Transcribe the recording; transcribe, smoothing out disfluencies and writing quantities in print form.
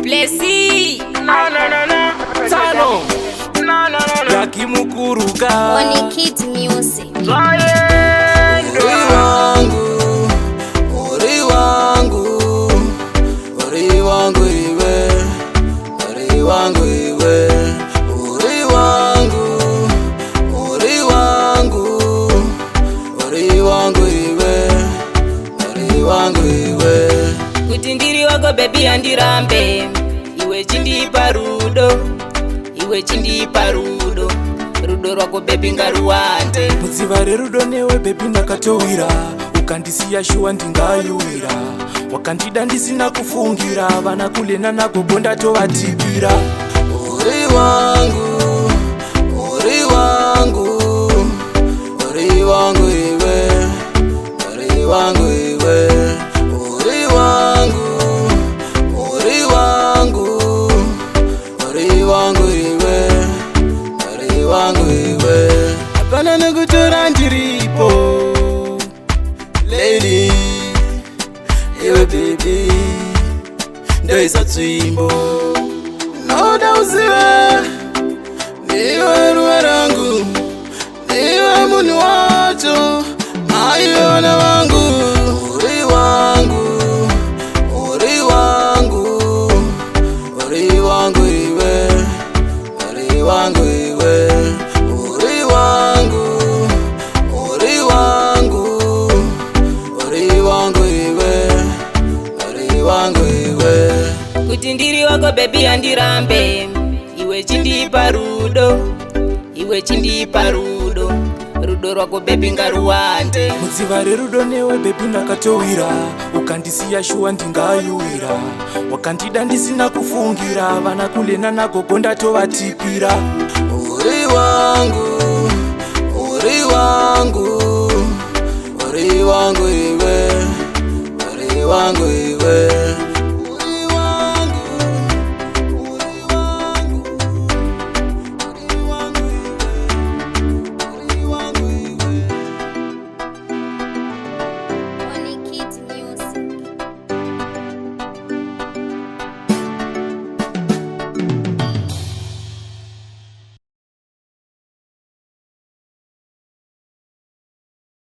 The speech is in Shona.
Blessy Tano Yaki Mukuruga One Kid Music. Kuti ndiri wako baby andirambe, iwe chindipa rudo, iwe chindipa rudo, rudo rwako baby ngaruwande. Mudziva rerudo newe baby ndakatowira, ukandisiya shuwa ndingayuwira, wakandida ndisina kufungira, vana kulena nagogo ndatovatipira. Uri wangu, uri wangu, uri wangu iwe, uri wangu iwe, uri wangu, uri wangu, uri wangu iwe, uri wangu iwe. Hapana nekutora ndiripo, lady, iwe baby, ndoisa tsvimbo. Noda uzive, niwe ruwa rangu, niwe munhu wacho, maiona wangu. Uri wangu, uri wangu, uri wangu iwe, uri wangu iwe, uri wangu, uri wangu, uri wangu iwe, uri wangu iwe. Kuti ndiri wako baby andirambe, iwe chindipa rudo, iwe chindipa rudo, rudo rwako baby ngaruwande. Mudziva rerudo newe baby ndakatowira, ukandisiya shuwa ndingayuwira, wakandida ndisina kufungira, vana kulena nagogo ndatovatipira. Uri wangu, uri wangu,